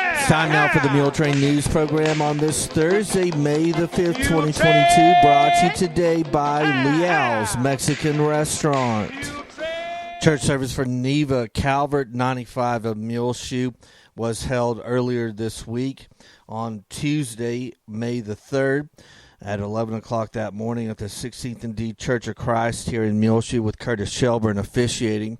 It's time now for the Muletrain News Program on this Thursday, May the 5th, 2022, brought to you today by Leal's Mexican Restaurant. Church service for Neva Calvert, 95 of Muleshoe, was held earlier this week on Tuesday, May the 3rd, at 11 o'clock that morning at the 16th and D Church of Christ here in Muleshoe, with Curtis Shelburne officiating.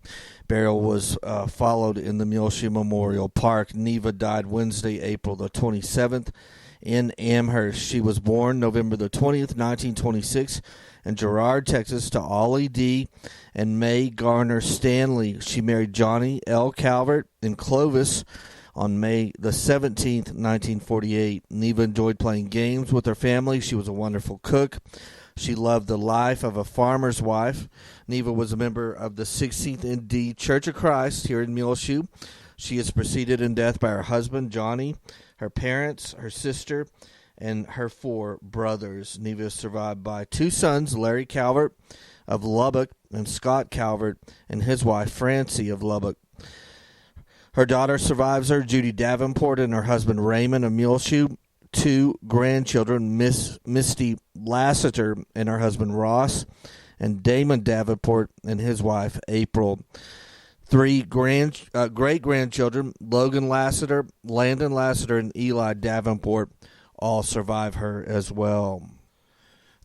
Burial was followed in the Muleshoe Memorial Park. Neva died Wednesday, April the 27th in Amherst. She was born November the 20th, 1926 in Girard, Texas, to Ollie D. and May Garner Stanley. She married Johnny L. Calvert in Clovis on May the 17th, 1948. Neva enjoyed playing games with her family. She was a wonderful cook. She loved the life of a farmer's wife. Neva was a member of the 16th and D Church of Christ here in Muleshoe. She is preceded in death by her husband, Johnny, her parents, her sister, and her 4 brothers. Neva is survived by 2 sons, Larry Calvert of Lubbock and Scott Calvert, and his wife, Francie of Lubbock. Her daughter survives her, Judy Davenport, and her husband, Raymond of Muleshoe. 2 grandchildren, Misty Lassiter and her husband, Ross, and Damon Davenport and his wife, April. 3 great-grandchildren, Logan Lassiter, Landon Lassiter, and Eli Davenport, all survive her as well.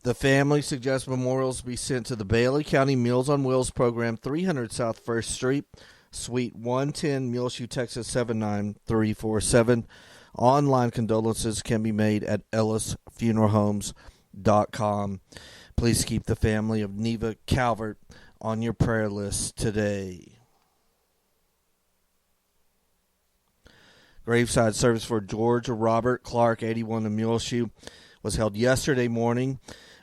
The family suggests memorials be sent to the Bailey County Meals on Wheels program, 300 South 1st Street, Suite 110, Muleshoe, Texas, 79347. Online condolences can be made at ellisfuneralhomes.com. Please keep the family of Neva Calvert on your prayer list today. Graveside service for George Robert Clark, 81 of Muleshoe, was held yesterday morning,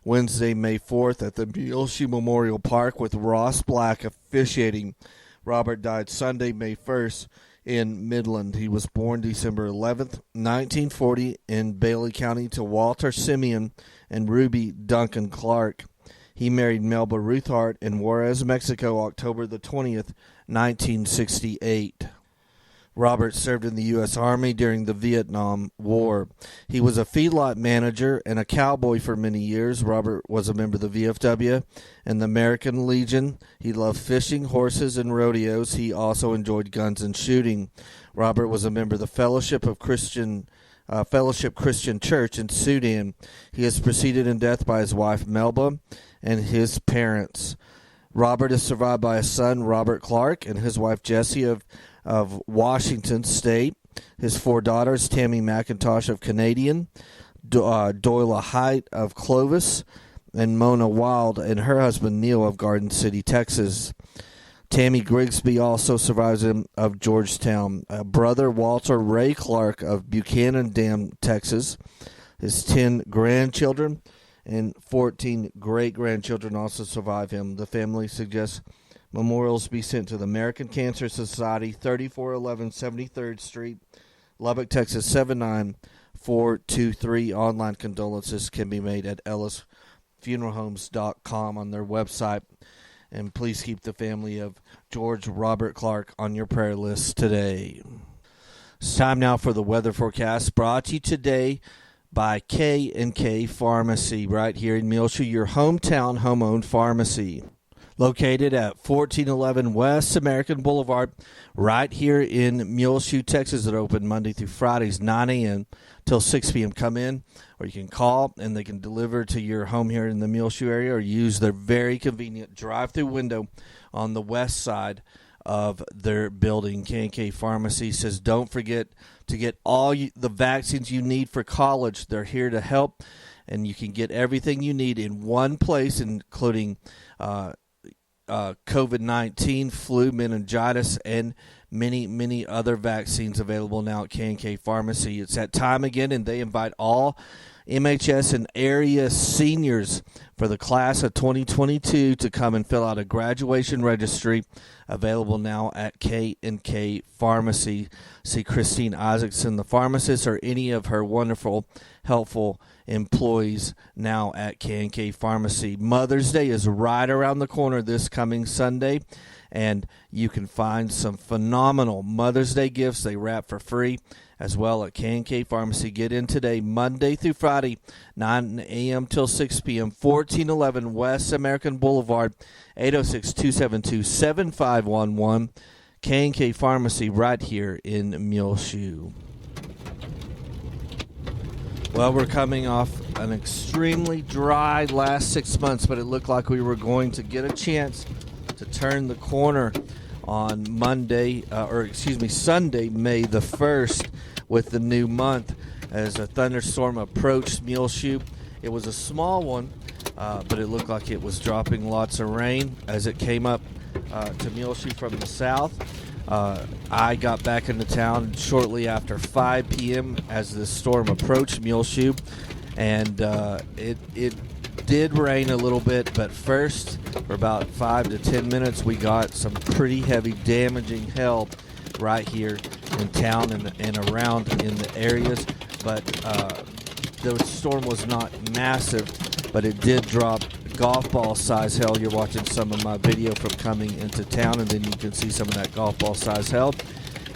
Wednesday, May 4th, at the Muleshoe Memorial Park, with Ross Black officiating. Robert died Sunday, May 1st, in Midland. He was born December 11th, 1940, in Bailey County to Walter Simeon and Ruby Duncan Clark. He married Melba Ruthart in Juarez, Mexico, October the 20th, 1968. Robert served in the U.S. Army during the Vietnam War. He was a feedlot manager and a cowboy for many years. Robert was a member of the VFW and the American Legion. He loved fishing, horses, and rodeos. He also enjoyed guns and shooting. Robert was a member of the Fellowship Christian Church in Sudan. He is preceded in death by his wife Melba and his parents. Robert is survived by a son, Robert Clark, and his wife Jessie of Washington State. His 4 daughters, Tammy McIntosh of Canadian, Doyla Height of Clovis, and Mona Wild and her husband Neil of Garden City, Texas. Tammy Grigsby also survives him of Georgetown. Brother Walter Ray Clark of Buchanan Dam, Texas. His 10 grandchildren and 14 great-grandchildren also survive him. The family suggests memorials be sent to the American Cancer Society, 3411 73rd Street, Lubbock, Texas, 79423. Online condolences can be made at ellisfuneralhomes.com on their website. And please keep the family of George Robert Clark on your prayer list today. It's time now for the weather forecast, brought to you today by K&K Pharmacy, right here in Muleshoe, your hometown home-owned pharmacy. Located at 1411 West American Boulevard, right here in Muleshoe, Texas. They're open Monday through Fridays, 9 a.m. till 6 p.m. Come in, or you can call, and they can deliver to your home here in the Muleshoe area, or use their very convenient drive-through window on the west side of their building. K&K Pharmacy says don't forget to get all the vaccines you need for college. They're here to help, and you can get everything you need in one place, including COVID-19, flu, meningitis, and many other vaccines available now at K&K Pharmacy. It's that time again, and they invite all MHS and area seniors for the class of 2022 to come and fill out a graduation registry, available now at K&K Pharmacy. See Christine Isaacson, the pharmacist, or any of her wonderful, helpful employees now at K&K Pharmacy. Mother's Day is right around the corner this coming Sunday, And you can find some phenomenal Mother's Day gifts. They wrap for free as well at K&K Pharmacy. Get in today, Monday through Friday, 9 a.m. till 6 p.m., 1411 West American Boulevard, 806-272-7511. K&K Pharmacy right here in Muleshoe. Well, we're coming off an extremely dry last 6 months, but it looked like we were going to get a chance to turn the corner on Sunday, May the 1st with the new month as a thunderstorm approached Muleshoe. It was a small one, but it looked like it was dropping lots of rain as it came up to Muleshoe from the south. I got back into town shortly after 5 p.m. as the storm approached Muleshoe, and it did rain a little bit, but first, for about 5 to 10 minutes, we got some pretty heavy damaging hail right here in town and around in the areas. But the storm was not massive, but it did drop golf ball size hail. You're watching some of my video from coming into town, and then you can see some of that golf ball size hail.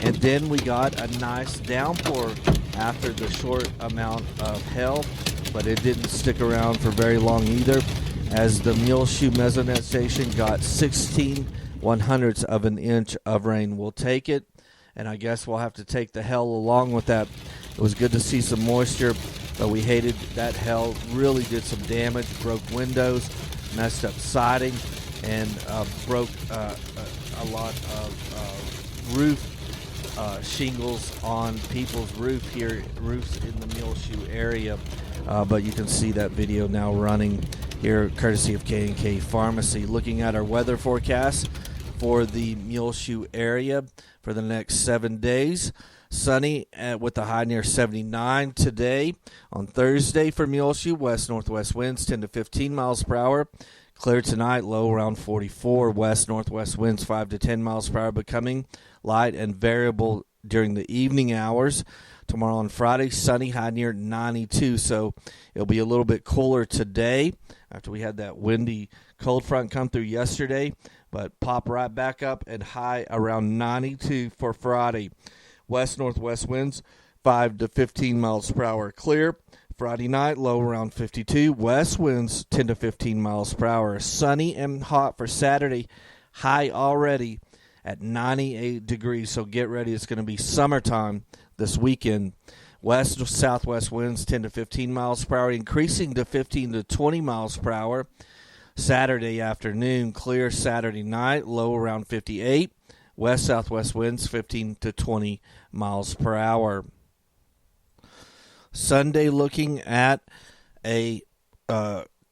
And then we got a nice downpour after the short amount of hail, but it didn't stick around for very long either, as the Muleshoe Mesonet station got 16/100ths of an inch of rain. We'll take it, and I guess we'll have to take the hail along with that. It was good to see some moisture, but we hated that hail. Really did some damage, broke windows, messed up siding, and broke a lot of roof shingles on people's roofs in the Muleshoe area. But you can see that video now running here courtesy of K&K Pharmacy. Looking at our weather forecast for the Muleshoe area for the next 7 days. Sunny with the high near 79 today. On Thursday for Muleshoe, west-northwest winds 10 to 15 miles per hour. Clear tonight, low around 44. West-northwest winds 5 to 10 miles per hour, becoming light and variable during the evening hours. Tomorrow on Friday, sunny, high near 92. So it'll be a little bit cooler today after we had that windy cold front come through yesterday, but pop right back up and high around 92 for Friday. West-northwest winds 5 to 15 miles per hour. Clear. Friday night, low around 52. West winds 10 to 15 miles per hour. Sunny and hot for Saturday. High already at 98 degrees. So get ready. It's going to be summertime this weekend. West-southwest winds 10 to 15 miles per hour, increasing to 15 to 20 miles per hour. Saturday afternoon, clear. Saturday night, low around 58. West-southwest winds 15 to 20 miles per hour. Sunday, looking at a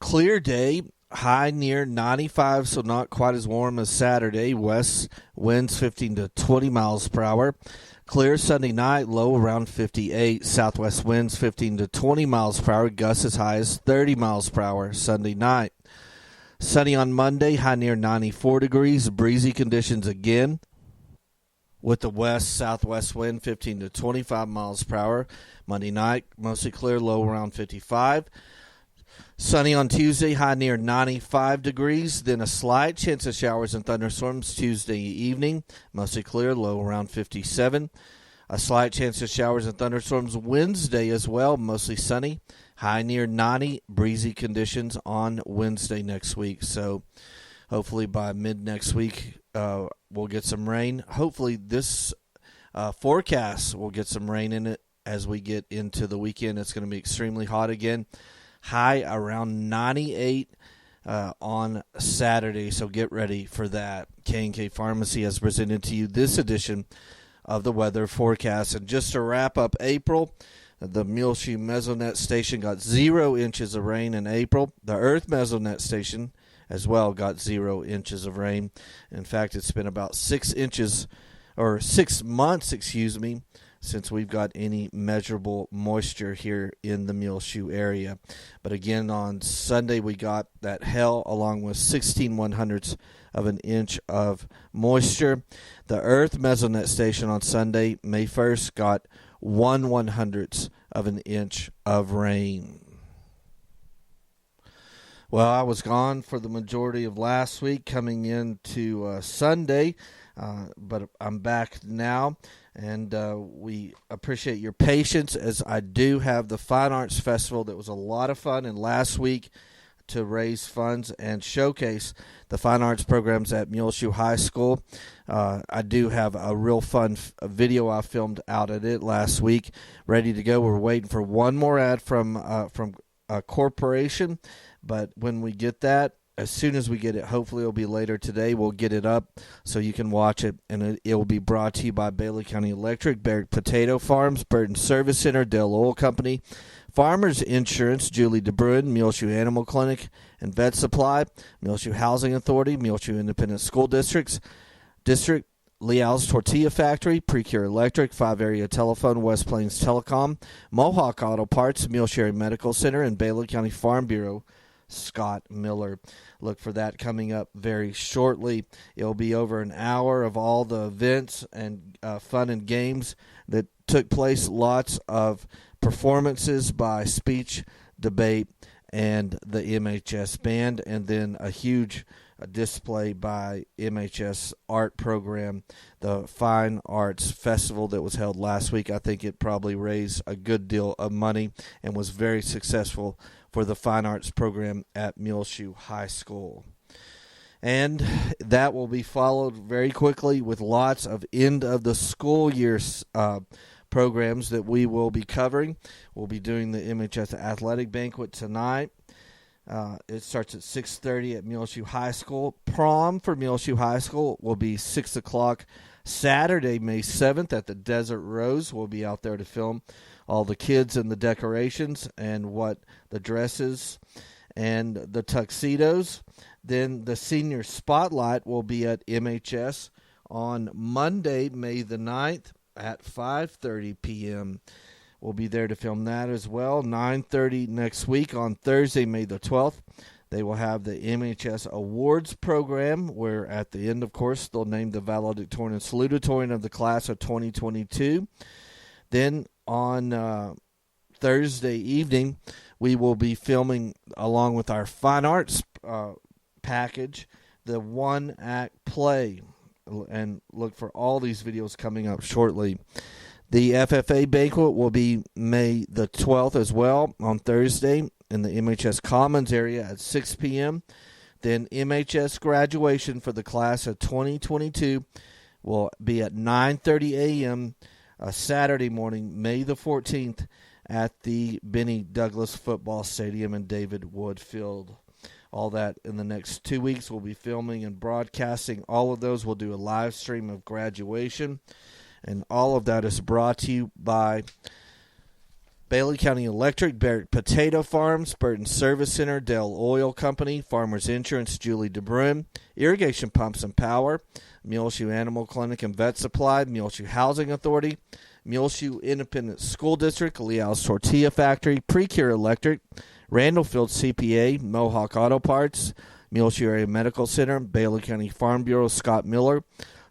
clear day, high near 95, so not quite as warm as Saturday. West winds 15 to 20 miles per hour. Clear Sunday night, low around 58. Southwest winds 15 to 20 miles per hour. Gusts as high as 30 miles per hour Sunday night. Sunny on Monday, high near 94 degrees. Breezy conditions again, with the west-southwest wind 15 to 25 miles per hour. Monday night, mostly clear, low around 55. Sunny on Tuesday, high near 95 degrees. Then a slight chance of showers and thunderstorms Tuesday evening, mostly clear, low around 57. A slight chance of showers and thunderstorms Wednesday as well, mostly sunny, high near 90. Breezy conditions on Wednesday next week. So hopefully by mid next week, we'll get some rain. Hopefully this forecast will get some rain in it as we get into the weekend. It's going to be extremely hot again. High around 98 on Saturday, so get ready for that. K&K Pharmacy has presented to you this edition of the weather forecast. And just to wrap up April, the Muleshoe Mesonet station got 0 inches of rain in April. The Earth Mesonet station as well got 0 inches of rain. In fact, it's been about 6 months, since we've got any measurable moisture here in the Muleshoe area. But again, on Sunday, we got that hail along with 16/100ths of an inch of moisture. The Earth Mesonet station on Sunday, May 1st, got 1/100ths of an inch of rain. Well, I was gone for the majority of last week, coming into Sunday, but I'm back now, and we appreciate your patience as I do have the Fine Arts Festival that was a lot of fun, and last week to raise funds and showcase the fine arts programs at Muleshoe High School. I do have a real fun video I filmed out at it last week, ready to go. We're waiting for one more ad from a corporation, but when we get that, as soon as we get it, hopefully it'll be later today, we'll get it up so you can watch it, and it will be brought to you by Bailey County Electric, Barrick Potato Farms, Burton Service Center, Dell Oil Company, Farmers Insurance, Julie DeBruin, Muleshoe Animal Clinic and Vet Supply, Muleshoe Housing Authority, Muleshoe Independent School District, Leal's Tortilla Factory, Precure Electric, 5-Area Telephone, West Plains Telecom, Mohawk Auto Parts, Muleshoe Medical Center, and Bailey County Farm Bureau, Scott Miller. Look for that coming up very shortly. It'll be over an hour of all the events and fun and games that took place. Lots of performances by speech, debate, and the MHS band, and then a huge display by MHS art program, the Fine Arts Festival that was held last week. I think it probably raised a good deal of money and was very successful for the Fine Arts program at Muleshoe High School. And that will be followed very quickly with lots of end of the school year programs that we will be covering. We'll be doing the Mhs Athletic Banquet tonight. It starts at 6:30 at Muleshoe High School. Prom for Muleshoe High School will be 6 o'clock Saturday, May 7th at the Desert Rose. We'll be out there to film all the kids and the decorations and what the dresses and the tuxedos. Then the senior spotlight will be at MHS on Monday, May the 9th at 5:30 p.m. We'll be there to film that as well. 9:30 next week on Thursday, May the 12th. They will have the MHS Awards program, where at the end, of course, they'll name the valedictorian and salutatorian of the class of 2022. Then on Thursday evening, we will be filming, along with our fine arts package, the one-act play. And look for all these videos coming up shortly. The FFA banquet will be May the 12th as well on Thursday in the MHS Commons area at 6 p.m. Then MHS graduation for the class of 2022 will be at 9:30 a.m. Saturday morning, May the 14th at the Benny Douglas Football Stadium in David Wood Field. All that in the next 2 weeks. We'll be filming and broadcasting all of those. We'll do a live stream of graduation. And all of that is brought to you by Bailey County Electric, Barrick Potato Farms, Burton Service Center, Dell Oil Company, Farmers Insurance, Julie DeBruin, Irrigation Pumps and Power, Muleshoe Animal Clinic and Vet Supply, Muleshoe Housing Authority, Muleshoe Independent School District, Leal's Tortilla Factory, Precure Electric, Randallfield CPA, Mohawk Auto Parts, Muleshoe Area Medical Center, Bailey County Farm Bureau, Scott Miller,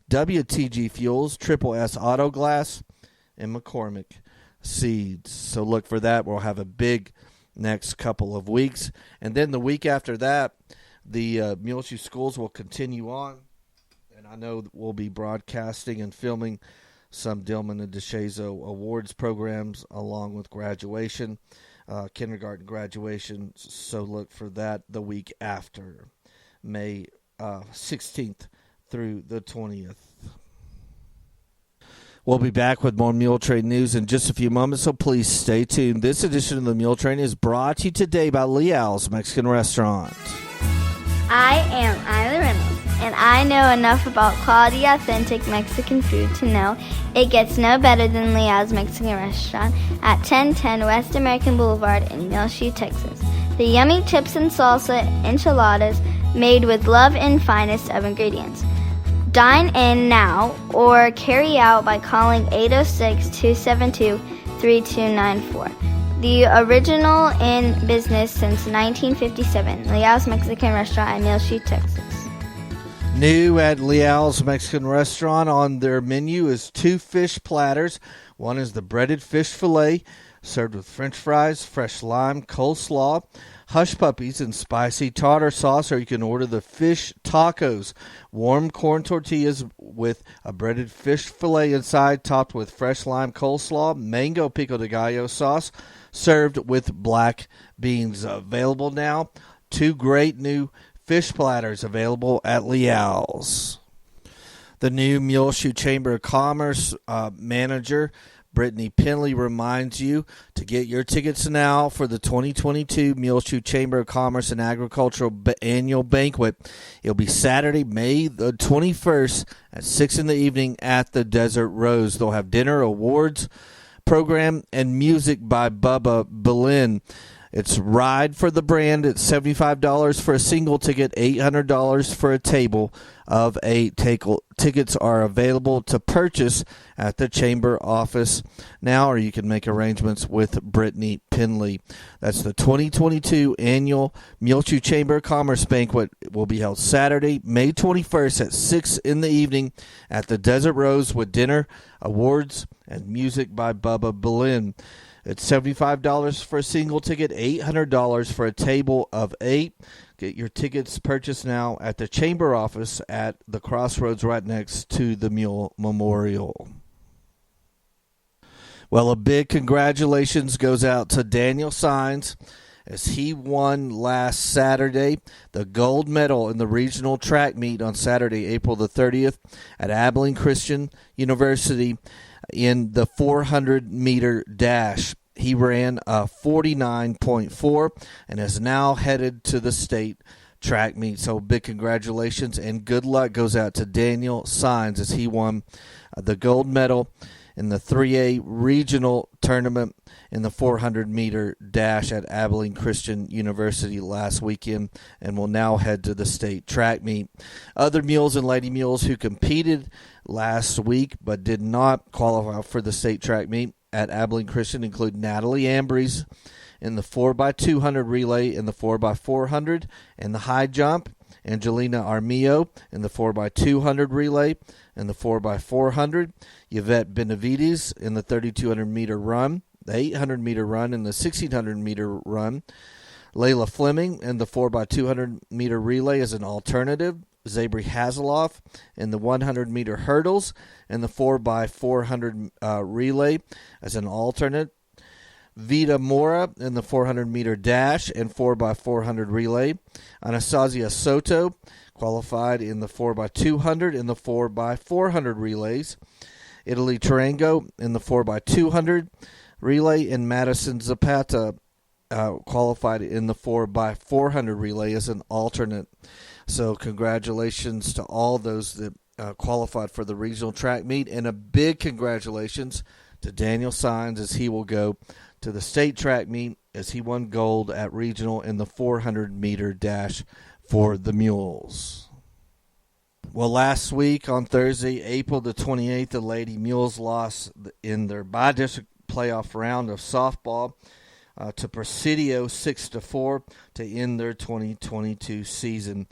WTG Fuels, Triple S Auto Glass, and McCormick Seeds. So look for that. We'll have a big next couple of weeks. And then the week after that, the Muleshoe schools will continue on. And I know we'll be broadcasting and filming some Dillman and DeShazo awards programs along with graduation, kindergarten graduation. So look for that the week after, May 16th. Through the 20th. We'll be back with more Muletrain news in just a few moments, so please stay tuned. This edition of the Muletrain is brought to you today by Leal's Mexican Restaurant. I am Isla Reynolds, and I know enough about quality, authentic Mexican food to know it gets no better than Leal's Mexican Restaurant at 1010 West American Boulevard in Muleshoe, Texas. The yummy chips and salsa enchiladas made with love and finest of ingredients. Dine in now or carry out by calling 806-272-3294. The original in business since 1957, Leal's Mexican Restaurant in Muleshoe, Texas. New at Leal's Mexican Restaurant on their menu is 2 fish platters. One is the breaded fish fillet, served with french fries, fresh lime, coleslaw, hush puppies, and spicy tartar sauce, or you can order the fish tacos, warm corn tortillas with a breaded fish fillet inside, topped with fresh lime coleslaw, mango pico de gallo sauce, served with black beans. Available now. 2 great new fish platters available at Leal's. The new Muleshoe Chamber of Commerce manager, Brittany Penley, reminds you to get your tickets now for the 2022 Muleshoe Chamber of Commerce and Agricultural Annual Banquet. It'll be Saturday, May the 21st at 6 in the evening at the Desert Rose. They'll have dinner, awards, program, and music by Bubba Berlin. It's Ride for the Brand. It's $75 for a single ticket, $800 for a table of 8. Tickets are available to purchase at the Chamber office now, or you can make arrangements with Brittany Penley. That's the 2022 annual Muleshoe Chamber of Commerce Banquet. It will be held Saturday, May 21st at 6 in the evening at the Desert Rose with dinner, awards, and music by Bubba Berlin. It's $75 for a single ticket, $800 for a table of 8. Get your tickets purchased now at the Chamber office at the Crossroads right next to the Mule Memorial. Well, a big congratulations goes out to Daniel Sines as he won last Saturday the gold medal in the regional track meet on Saturday, April the 30th at Abilene Christian University in the 400-meter dash. He ran a 49.4 and is now headed to the state track meet. So big congratulations and good luck goes out to Daniel Sines as he won the gold medal in the 3A regional tournament in the 400-meter dash at Abilene Christian University last weekend and will now head to the state track meet. Other mules and lady mules who competed last week but did not qualify for the state track meet at Abilene Christian include Natalie Ambries in the 4x200 relay, in the 4x400, and the high jump, Angelina Armillo in the 4x200 relay, and the 4x400, Yvette Benavides in the 3,200-meter run, the 800-meter run, and the 1,600-meter run, Layla Fleming in the 4x200-meter relay as an alternative, Zabri Haseloff in the 100-meter hurdles and the 4x400 relay as an alternate. Vita Mora in the 400-meter dash and 4x400 relay. Anastasia Soto qualified in the 4x200 and the 4x400 relays. Italy Tarango in the 4x200 relay, and Madison Zapata qualified in the 4x400 relay as an alternate. So congratulations to all those that qualified for the regional track meet, and a big congratulations to Daniel Sines as he will go to the state track meet as he won gold at regional in the 400-meter dash for the Mules. Well, last week on Thursday, April the 28th, the Lady Mules lost in their bi-district playoff round of softball to Presidio 6-4 to end their 2022 season.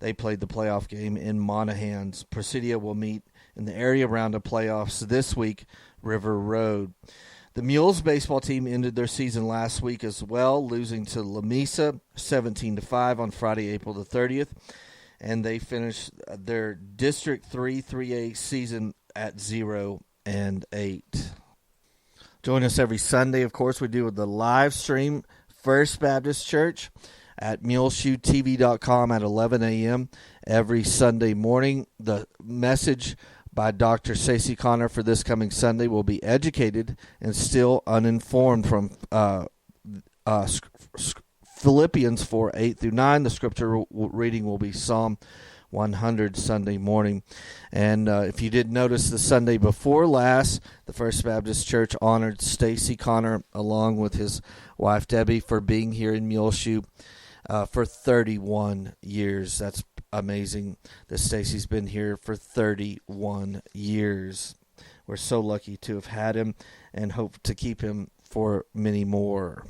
They played the playoff game in Monahans. Presidio will meet in the area round of playoffs this week, River Road. The Mules baseball team ended their season last week as well, losing to Lamesa 17-5 on Friday, April the 30th, and they finished their District 3 3A season at 0-8. Join us every Sunday, of course, we do the live stream First Baptist Church at muleshoetv.com at 11 a.m. every Sunday morning. The message by Dr. Stacey Connor for this coming Sunday will be Educated and Still Uninformed from Philippians 4:8-9. The scripture reading will be Psalm 100 Sunday morning. And if you did notice, the Sunday before last, the First Baptist Church honored Stacey Connor along with his wife Debbie for being here in Muleshoe for 31 years. That's amazing that Stacey's been here for 31 years. We're so lucky to have had him and hope to keep him for many more.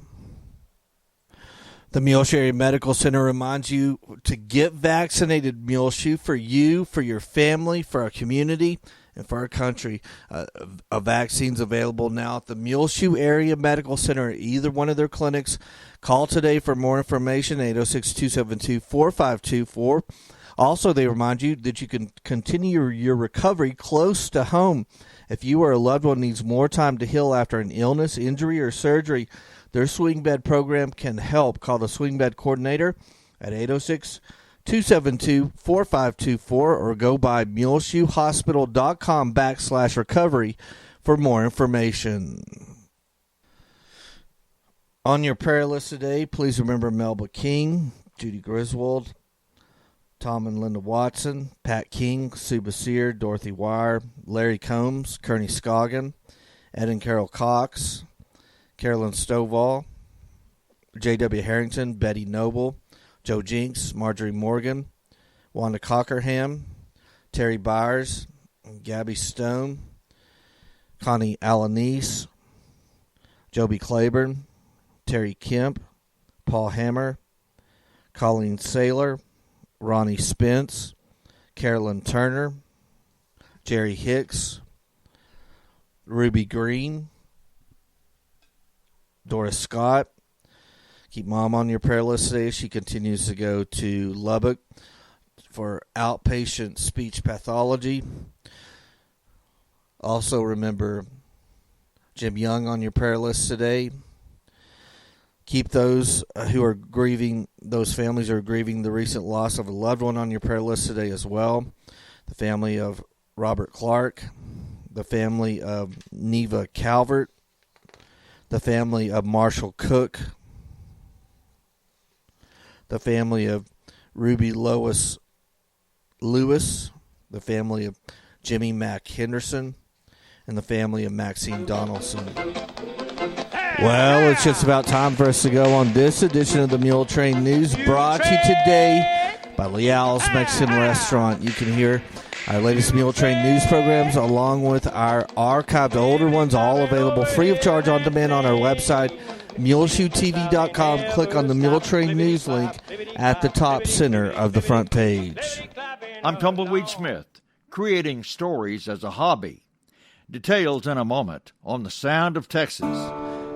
The Muleshoe Area Medical Center reminds you to get vaccinated. Muleshoe, for you, for your family, for our community, and for our country. A vaccine's available now at the Muleshoe Area Medical Center at either one of their clinics. Call today for more information, 806-272-4524. Also, they remind you that you can continue your recovery close to home. If you or a loved one needs more time to heal after an illness, injury, or surgery, their swing bed program can help. Call the swing bed coordinator at 806-272-4524 or go by muleshoehospital.com/recovery for more information. On your prayer list today, please remember Melba King, Judy Griswold, Tom and Linda Watson, Pat King, Sue Basir, Dorothy Wire, Larry Combs, Kearney Scoggin, Ed and Carol Cox, Carolyn Stovall, J.W. Harrington, Betty Noble, Joe Jinks, Marjorie Morgan, Wanda Cockerham, Terry Byers, Gabby Stone, Connie Alanis, Joby Claiborne, Terry Kemp, Paul Hammer, Colleen Saylor, Ronnie Spence, Carolyn Turner, Jerry Hicks, Ruby Green, Doris Scott. Keep Mom on your prayer list today. She continues to go to Lubbock for outpatient speech pathology. Also remember Jim Young on your prayer list today. Keep those who are grieving, those families who are grieving the recent loss of a loved one on your prayer list today as well. The family of Robert Clark, the family of Neva Calvert, the family of Marshall Cook, the family of Ruby Lois Lewis, the family of Jimmy Mack Henderson, and the family of Maxine Donaldson. Well, it's just about time for us to go on this edition of the Muletrain News, brought to you today by Leal's Mexican Restaurant. You can hear our latest Muletrain news programs along with our archived older ones, all available free of charge on demand on our website, muleshoetv.com. Click on the Muletrain News link at the top center of the front page. I'm Tumbleweed Smith, creating stories as a hobby. Details in a moment on The Sound of Texas.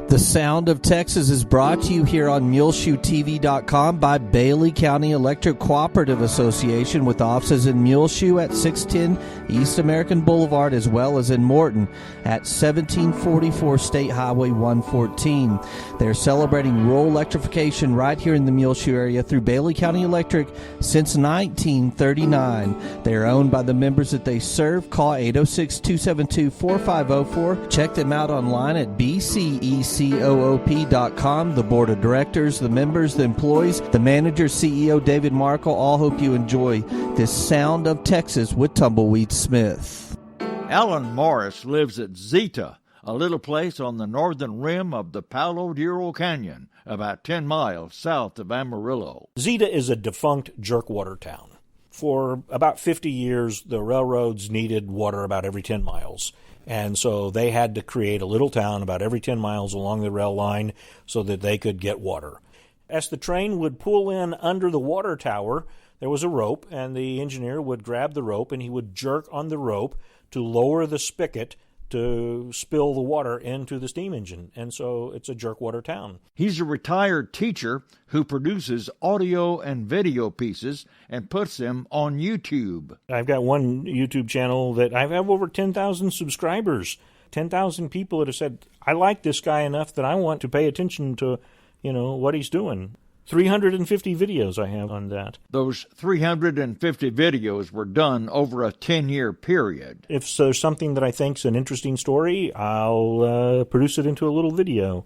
The Sound of Texas is brought to you here on MuleshoeTV.com by Bailey County Electric Cooperative Association, with offices in Muleshoe at 610 East American Boulevard, as well as in Morton at 1744 State Highway 114. They're celebrating rural electrification right here in the Muleshoe area through Bailey County Electric since 1939. They are owned by the members that they serve. Call 806-272-4504. Check them out online at bceccoop.com. The board of directors, the members, the employees, the manager, CEO David Markle, all hope you enjoy this Sound of Texas with Tumbleweed Smith. Alan Morris lives at Zeta, a little place on the northern rim of the Palo Duro Canyon, about 10 miles south of Amarillo. Zeta is a defunct jerkwater town. For about 50 years, the railroads needed water about every 10 miles. And so they had to create a little town about every 10 miles along the rail line so that they could get water. As the train would pull in under the water tower, there was a rope, and the engineer would grab the rope and he would jerk on the rope to lower the spigot to spill the water into the steam engine. And so it's a jerkwater town. He's a retired teacher who produces audio and video pieces and puts them on YouTube. I've got one YouTube channel that I have over 10,000 subscribers. 10,000 people that have said, I like this guy enough that I want to pay attention to, what he's doing. 350 videos I have on that. Those 350 videos were done over a 10-year period. If there's something that I think's an interesting story, I'll produce it into a little video.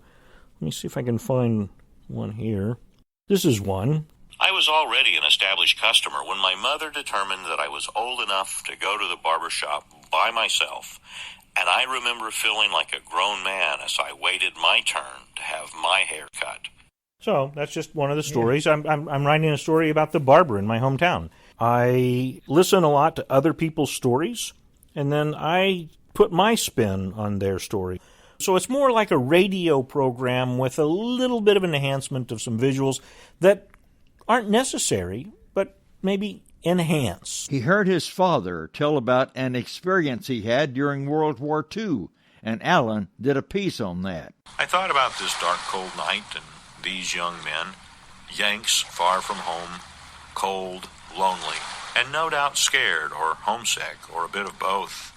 Let me see if I can find one here. This is one. I was already an established customer when my mother determined that I was old enough to go to the barber shop by myself, and I remember feeling like a grown man as I waited my turn to have my hair cut. So that's just one of the stories. Yeah. I'm writing a story about the barber in my hometown. I listen a lot to other people's stories, and then I put my spin on their story. So it's more like a radio program with a little bit of an enhancement of some visuals that aren't necessary, but maybe enhance. He heard his father tell about an experience he had during World War II, and Alan did a piece on that. I thought about this dark, cold night and these young men, Yanks far from home, cold, lonely, and no doubt scared or homesick or a bit of both.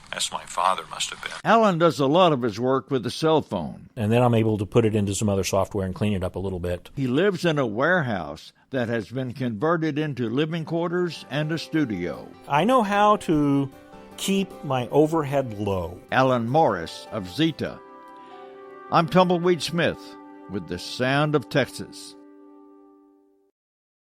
As my father must have been. Alan does a lot of his work with a cell phone. And then I'm able to put it into some other software and clean it up a little bit. He lives in a warehouse that has been converted into living quarters and a studio. I know how to keep my overhead low. Alan Morris of Zeta. I'm Tumbleweed Smith with the Sound of Texas.